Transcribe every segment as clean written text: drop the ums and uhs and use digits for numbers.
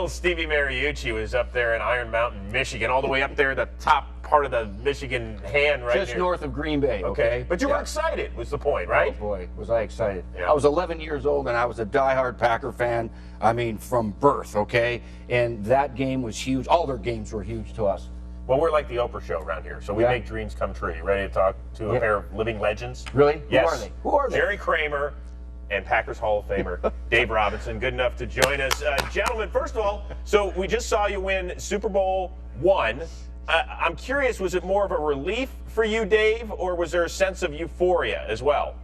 little Stevie Mariucci was up there in Iron Mountain, Michigan, all the way up there, the top part of the Michigan hand right Just north of Green Bay. Okay. But you were excited, was the point, right? Oh, boy, was I excited. Yeah. I was 11 years old, and I was a diehard Packer fan, I mean, from birth, okay? And that game was huge. All their games were huge to us. Well, we're like the Oprah show around here, so we make dreams come true. You ready to talk to a pair of living legends? Really? Yes. Who are they? Who are they? Jerry Kramer and Packers Hall of Famer Dave Robinson, good enough to join us. Gentlemen, first of all, so we just saw you win Super Bowl I. I'm curious, was it more of a relief for you, Dave, or was there a sense of euphoria as well?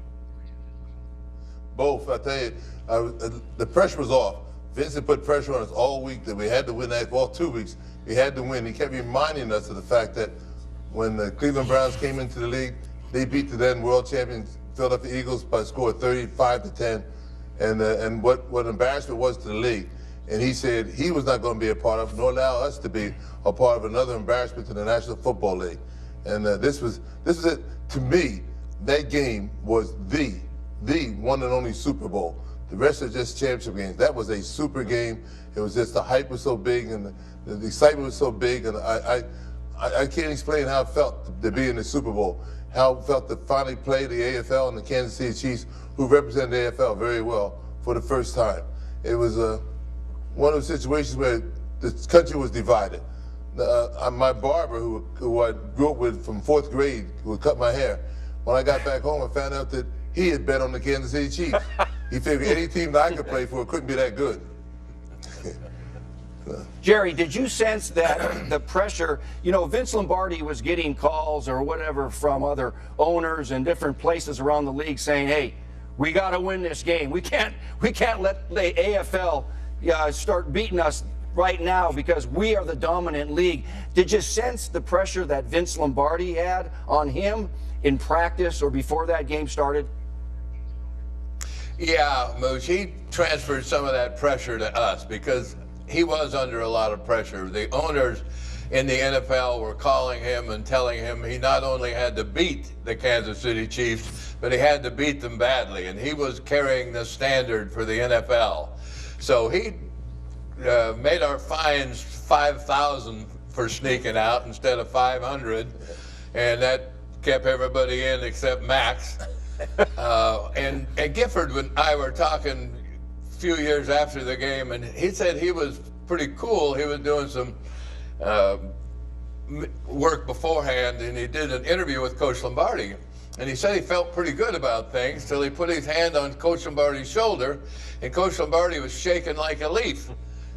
Both. I tell you, the pressure was off. Vincent put pressure on us all week that we had to win that. Well, 2 weeks, we had to win. He kept reminding us of the fact that when the Cleveland Browns came into the league, they beat the then world champions Philadelphia Eagles by a score of 35-10, and what embarrassment was to the league. And he said he was not going to be a part of, nor allow us to be a part of another embarrassment to the National Football League. And this was it. To me, that game was the one and only Super Bowl. The rest are just championship games. That was a super game. It was just the hype was so big and the excitement was so big, and I can't explain how it felt to be in the Super Bowl. How it felt to finally play the AFL and the Kansas City Chiefs, who represent the AFL very well for the first time. It was one of those situations where the country was divided. My barber, who I grew up with from 4th grade, who would cut my hair, when I got back home, I found out that he had bet on the Kansas City Chiefs. He figured any team that I could play for couldn't be that good. Jerry, did you sense that the pressure, you know, Vince Lombardi was getting calls or whatever from other owners and different places around the league saying, hey, we got to win this game. We can't let the AFL start beating us right now because we are the dominant league. Did you sense the pressure that Vince Lombardi had on him in practice or before that game started? Yeah, Mooch, he transferred some of that pressure to us because he was under a lot of pressure. The owners in the NFL were calling him and telling him he not only had to beat the Kansas City Chiefs, but he had to beat them badly, and he was carrying the standard for the NFL. So he made our fines $5,000 for sneaking out instead of $500, and that kept everybody in except Max. And Gifford and I were talking few years after the game, and he said he was pretty cool. He was doing some work beforehand, and he did an interview with Coach Lombardi, and he said he felt pretty good about things till he put his hand on Coach Lombardi's shoulder, and Coach Lombardi was shaking like a leaf.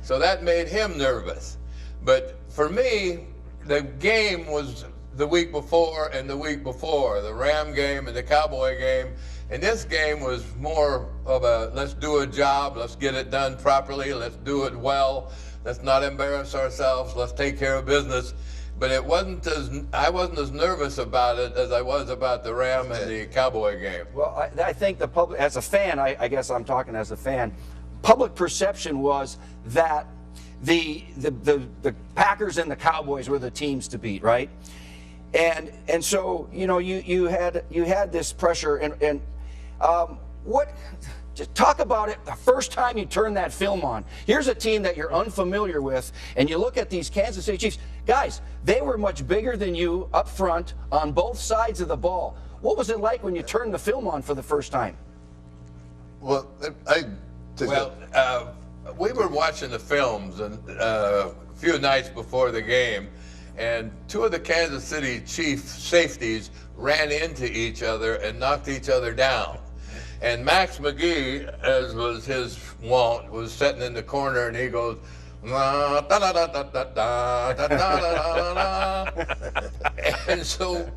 So that made him nervous. But for me, the game was the week before and the week before, the Ram game and the Cowboy game. And this game was more of a, let's do a job, let's get it done properly, let's do it well, let's not embarrass ourselves, let's take care of business. But I wasn't as nervous about it as I was about the Ram and the Cowboy game. Well, I think the public, as a fan, I guess I'm talking as a fan, public perception was that the Packers and the Cowboys were the teams to beat, right? And so, you know, you had this pressure, and just talk about it the first time you turn that film on. Here's a team that you're unfamiliar with, and you look at these Kansas City Chiefs. Guys, they were much bigger than you up front on both sides of the ball. What was it like when you turned the film on for the first time? Well, we were watching the films and a few nights before the game, and two of the Kansas City Chiefs safeties ran into each other and knocked each other down. And Max McGee, as was his wont, was sitting in the corner, and he goes, and so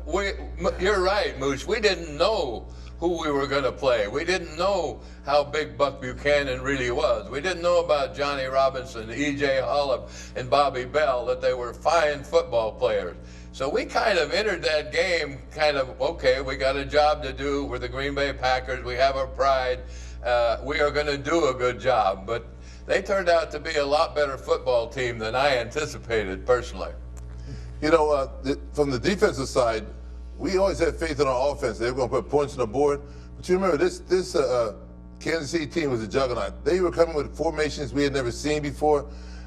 you're right, Mooch. We didn't know who we were going to play. We didn't know how big Buck Buchanan really was. We didn't know about Johnny Robinson, E.J. Hullop, and Bobby Bell, that they were fine football players. So we kind of entered that game kind of, okay, we got a job to do. We're the Green Bay Packers. We have our pride. We are going to do a good job. But they turned out to be a lot better football team than I anticipated, personally. You know, from the defensive side, we always had faith in our offense. They were going to put points on the board. But you remember, this Kansas City team was a juggernaut. They were coming with formations we had never seen before.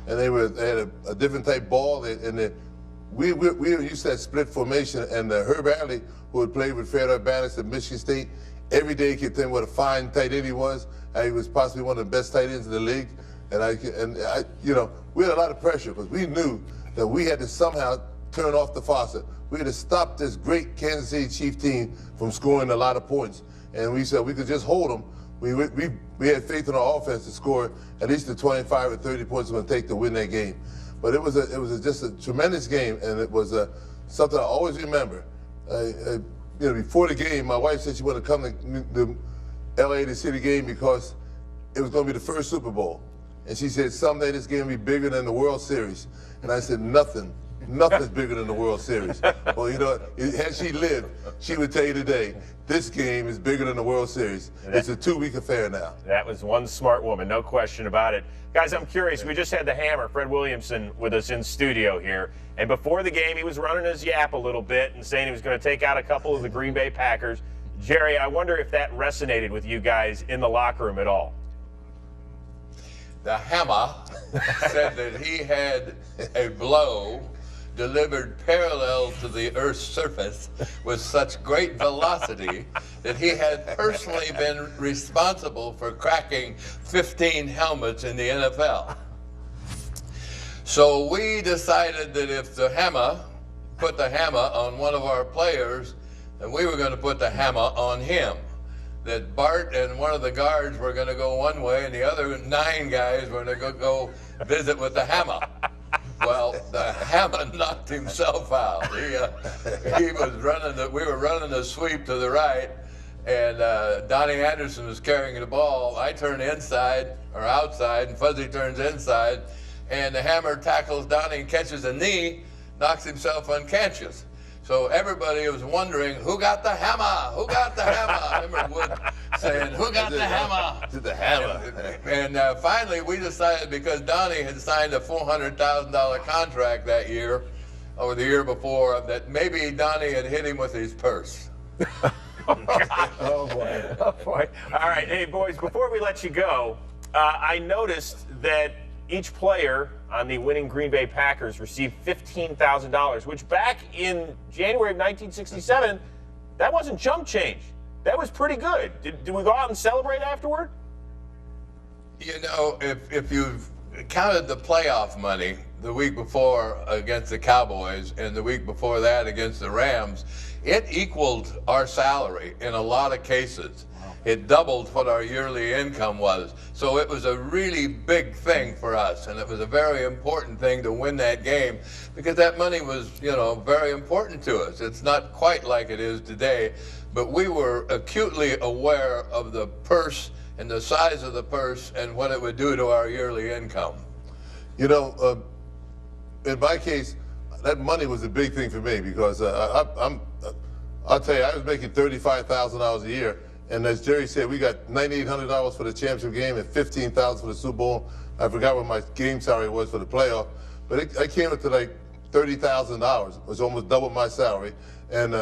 and they had a different type ball, we used that split formation, and Herb Adley, who had played with Fred Urbanus at Michigan State, every day he kept telling me what a fine tight end he was. He was possibly one of the best tight ends in the league, and I we had a lot of pressure because we knew that we had to somehow turn off the faucet. We had to stop this great Kansas City Chief team from scoring a lot of points, and we said we could just hold them. We had faith in our offense to score at least the 25 or 30 points it was going to take to win that game. But it was just a tremendous game, and it was something I always remember. Before the game, my wife said she wanted to come to the LA to see the game because it was going to be the first Super Bowl. And she said, someday this game will be bigger than the World Series. And I said, nothing's bigger than the World Series. Well, had she lived, she would tell you today, this game is bigger than the World Series. It's a 2-week affair now. That was one smart woman, no question about it. Guys, I'm curious. We just had the Hammer, Fred Williamson, with us in studio here. And before the game, he was running his yap a little bit and saying he was going to take out a couple of the Green Bay Packers. Jerry, I wonder if that resonated with you guys in the locker room at all. The Hammer said that he had a blow delivered parallel to the Earth's surface with such great velocity that he had personally been responsible for cracking 15 helmets in the NFL. So we decided that if the Hammer put the hammer on one of our players, then we were going to put the hammer on him. That Bart and one of the guards were going to go one way and the other 9 guys were going to go visit with the Hammer. Well, the Hammer knocked himself out. He was running. We were running the sweep to the right, and Donnie Anderson was carrying the ball. I turn inside or outside, and Fuzzy turns inside, and the Hammer tackles Donnie and catches a knee, knocks himself unconscious. So everybody was wondering, who got the hammer? Who got the hammer? I remember Wood saying, who got the hammer? The hammer. And finally, we decided, because Donnie had signed a $400,000 contract that year, or the year before, that maybe Donnie had hit him with his purse. Oh, boy. Oh, boy. All right. Hey, boys, before we let you go, I noticed that each player on the winning Green Bay Packers received $15,000, which back in January of 1967, that wasn't chump change. That was pretty good. Did we go out and celebrate afterward? You know, if you've counted the playoff money the week before against the Cowboys and the week before that against the Rams, it equaled our salary in a lot of cases. It doubled what our yearly income was. So it was a really big thing for us, and it was a very important thing to win that game because that money was, very important to us. It's not quite like it is today, but we were acutely aware of the purse and the size of the purse and what it would do to our yearly income. In my case, that money was a big thing for me because I'll tell you, I was making $35,000 a year. And as Jerry said, we got $9,800 for the championship game and $15,000 for the Super Bowl. I forgot what my game salary was for the playoff, but I came up to like $30,000, which almost doubled my salary. And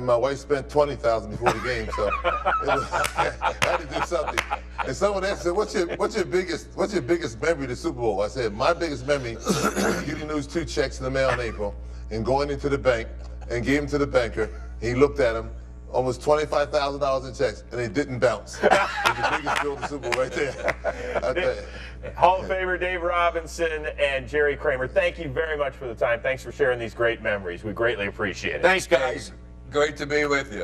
my wife spent $20,000 before the game, so I had to do something. And someone asked, "What's your biggest memory of the Super Bowl?" I said, "My biggest memory was getting those 2 checks in the mail in April and going into the bank and gave them to the banker. He looked at them." Almost $25,000 in checks, and they didn't bounce. It was the biggest bill of the Super Bowl right there. I tell you. Hall of Famer Dave Robinson and Jerry Kramer, thank you very much for the time. Thanks for sharing these great memories. We greatly appreciate it. Thanks, guys. Great to be with you.